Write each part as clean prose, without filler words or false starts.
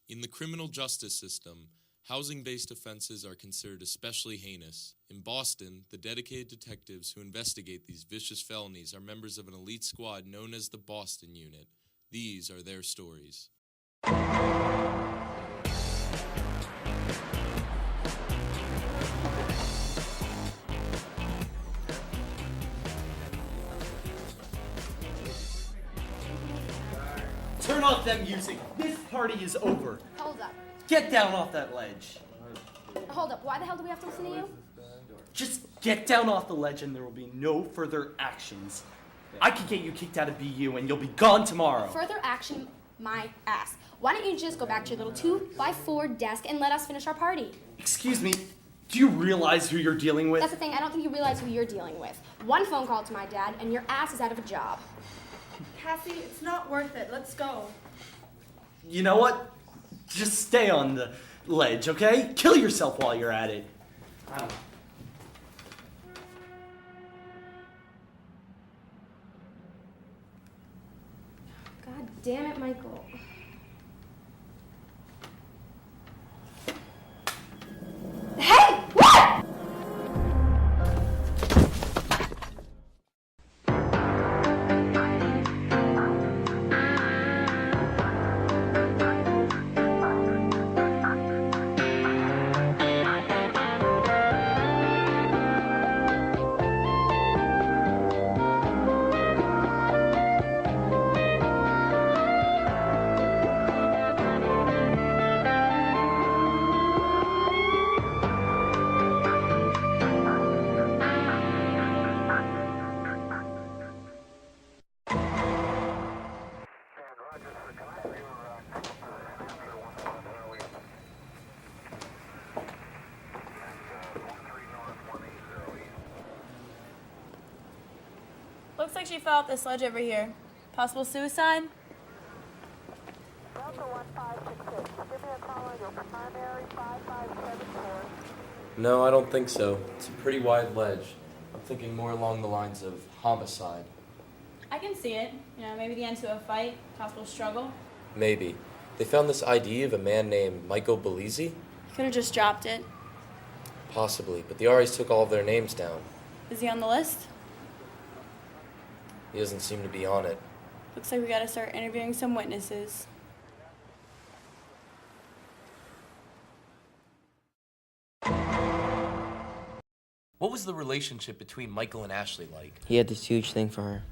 In the criminal justice system, housing-based offenses are considered especially heinous. In Boston, the dedicated detectives who investigate these vicious felonies are members of an elite squad known as the Boston Unit. These are their stories. Turn off that music. This party is over. Hold up. Get down off that ledge. Hold up. Why the hell do we have to listen to you? Just get down off the ledge and there will be no further actions. I could get you kicked out of BU and you'll be gone tomorrow. Further action, my ass. Why don't you just go back to your little 2x4 desk and let us finish our party? Excuse me, do you realize who you're dealing with? That's the thing. I don't think you realize who you're dealing with. One phone call to my dad and your ass is out of a job. Cassie, it's not worth it. Let's go. You know what? Just stay on the ledge, okay? Kill yourself while you're at it. God damn it, Michael. Hey! What? Looks like she fell off this ledge over here. Possible suicide? Delta 1566. Give me a call on your primary 5574. No, I don't think so. It's a pretty wide ledge. I'm thinking more along the lines of homicide. I can see it. Maybe the end to a fight, possible struggle. Maybe. They found this ID of a man named Michael Belize? Could have just dropped it. Possibly, but the RAs took all of their names down. Is he on the list? He doesn't seem to be on it. Looks like we gotta start interviewing some witnesses. What was the relationship between Michael and Ashley like? He had this huge thing for her.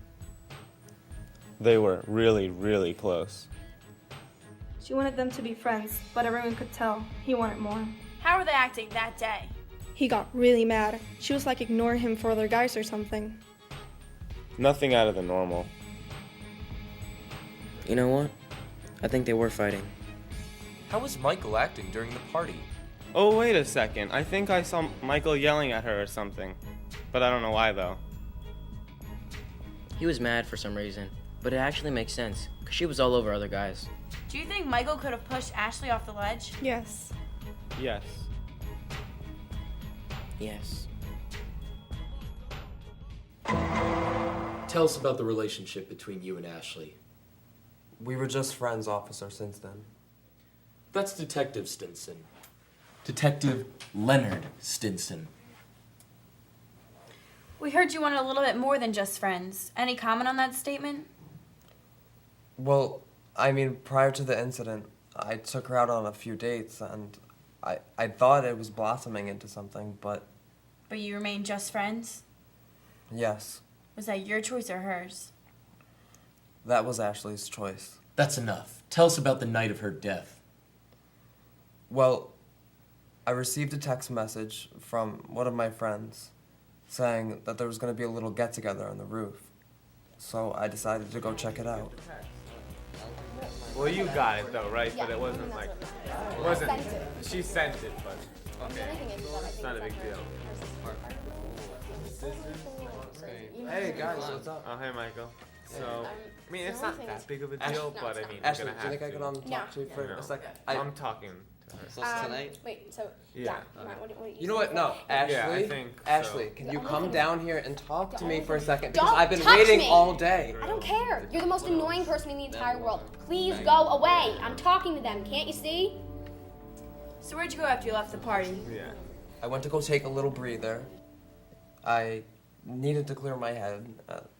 They were really, really close. She wanted them to be friends, but everyone could tell he wanted more. How were they acting that day? He got really mad. She was like ignoring him for other guys or something. Nothing out of the normal. You know what? I think they were fighting. How was Michael acting during the party? Oh, wait a second. I think I saw Michael yelling at her or something. But I don't know why, though. He was mad for some reason, but it actually makes sense, because she was all over other guys. Do you think Michael could have pushed Ashley off the ledge? Yes. Yes. Yes. Tell us about the relationship between you and Ashley. We were just friends, officer, since then. That's Detective Stinson. Detective Leonard Stinson. We heard you wanted a little bit more than just friends. Any comment on that statement? Well, prior to the incident, I took her out on a few dates, and I thought it was blossoming into something, but... But you remain just friends? Yes. Was that your choice or hers? That was Ashley's choice. That's enough. Tell us about the night of her death. Well, I received a text message from one of my friends saying that there was going to be a little get-together on the roof. So I decided to go check it out. Well, you got it, though, right? Yeah, But it wasn't that's like... what- It wasn't... Sent it. She sent it, but... The Okay. only thing is that I think It's not a big deal. You know Hey, what guys, I mean? what's up? Oh, hey, Michael. So, I mean, it's the not only thing that is- big of a Ash- deal, No, but it's I mean, Ashley, we're do gonna you think I have could to. talk to you for No. a second? I'm talking to her. So it's tonight? Wait, so Yeah. Matt, what You know what? No, Ashley. Yeah, I think so. Ashley, can The you only come thing- down here and talk to the me only for a thing- second? Because Don't I've been touch waiting me! all day. I don't care. You're the most annoying person in the entire world. Please go away. I'm talking to them. Can't you see? So where'd you go after you left the party? Yeah. I went to go take a little breather. I needed to clear my head.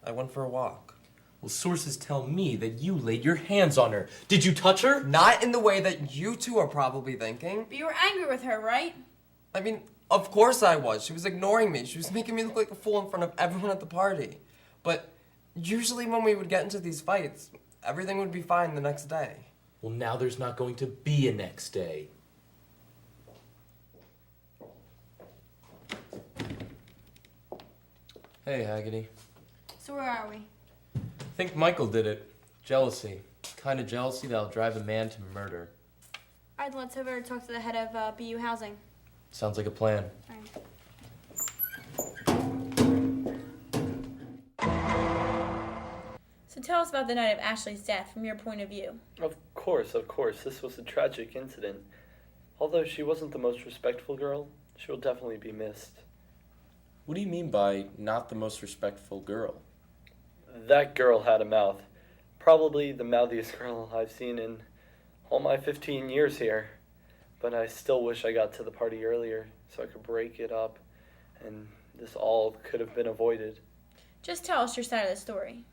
I went for a walk. Well, sources tell me that you laid your hands on her. Did you touch her? Not in the way that you two are probably thinking. But you were angry with her, right? I mean, of course I was. She was ignoring me. She was making me look like a fool in front of everyone at the party. But usually when we would get into these fights, everything would be fine the next day. Well, now there's not going to be a next day. Hey, Haggerty. So where are we? I think Michael did it. Jealousy. Kind of jealousy that'll drive a man to murder. I'd let's have her talk to the head of BU Housing. Sounds like a plan. So tell us about the night of Ashley's death from your point of view. Of course. This was a tragic incident. Although she wasn't the most respectful girl, she will definitely be missed. What do you mean by not the most respectful girl? That girl had a mouth. Probably the mouthiest girl I've seen in all my 15 years here. But I still wish I got to the party earlier so I could break it up and this all could have been avoided. Just tell us your side of the story.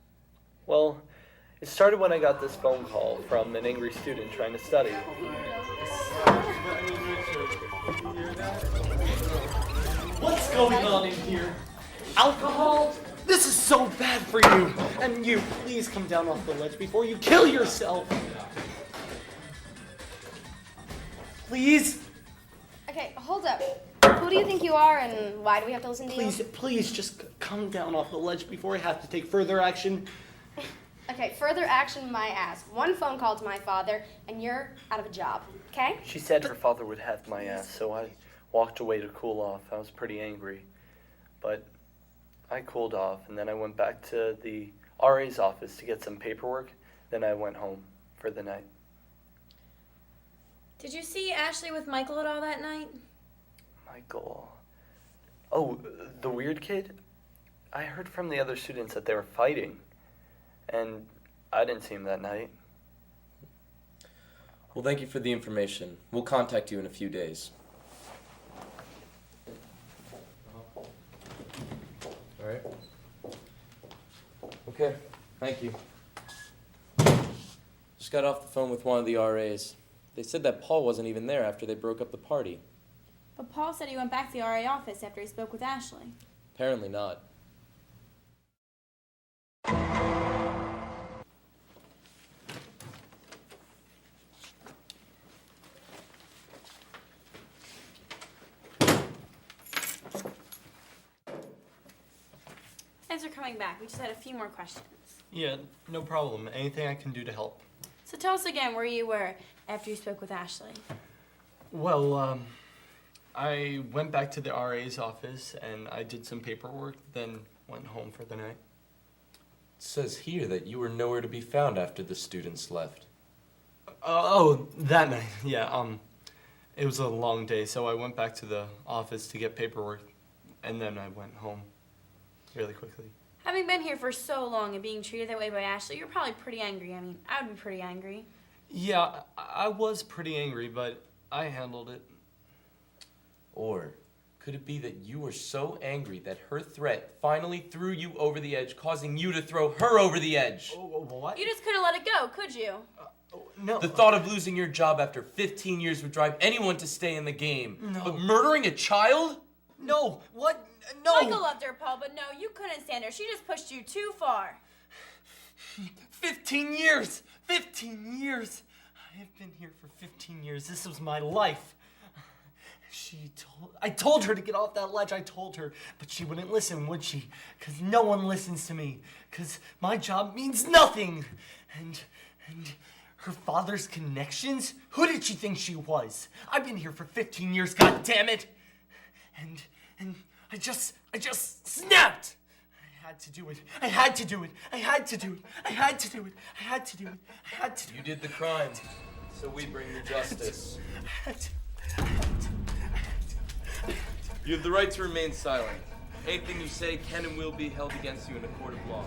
Well, it started when I got this phone call from an angry student trying to study. What's going on in here? Alcohol? This is so bad for you. And you, please come down off the ledge before you kill yourself. Please? Okay, hold up. Who do you think you are, and why do we have to listen to you? Please, just come down off the ledge before I have to take further action. Okay, further action, my ass. One phone call to my father, and you're out of a job. Okay? She said her father would have my ass, so I walked away to cool off. I was pretty angry. But I cooled off, and then I went back to the RA's office to get some paperwork. Then I went home for the night. Did you see Ashley with Michael at all that night? Michael. Oh, the weird kid? I heard from the other students that they were fighting. And I didn't see him that night. Well, thank you for the information. We'll contact you in a few days. All right. Okay, thank you. Just got off the phone with one of the RAs. They said that Paul wasn't even there after they broke up the party. But Paul said he went back to the RA office after he spoke with Ashley. Apparently not. Thanks for coming back. We just had a few more questions. Yeah, no problem. Anything I can do to help. So tell us again where you were after you spoke with Ashley. Well, I went back to the RA's office and I did some paperwork, then went home for the night. It says here that you were nowhere to be found after the students left. That night, yeah. It was a long day, so I went back to the office to get paperwork, and then I went home really quickly. Having been here for so long and being treated that way by Ashley, you're probably pretty angry. I mean, I would be pretty angry. Yeah, I was pretty angry, but I handled it. Or could it be that you were so angry that her threat finally threw you over the edge, causing you to throw her over the edge? What? You just couldn't let it go, could you? No. The thought of losing your job after 15 years would drive anyone to stay in the game. No. But murdering a child? No. What? No. Michael loved her, Paul, but no, you couldn't stand her. She just pushed you too far. 15 years! 15 years! I have been here for 15 years. This was my life. I told her to get off that ledge. I told her, but she wouldn't listen, would she? Because no one listens to me. Because my job means nothing. And her father's connections? Who did she think she was? I've been here for 15 years, god damn it! And I just snapped! I had to do it. I had to do it. I had to do it. I had to do it. I had to do it. I had to do it. You did the crime, so we bring you justice. I had to. You have the right to remain silent. Anything you say can and will be held against you in a court of law.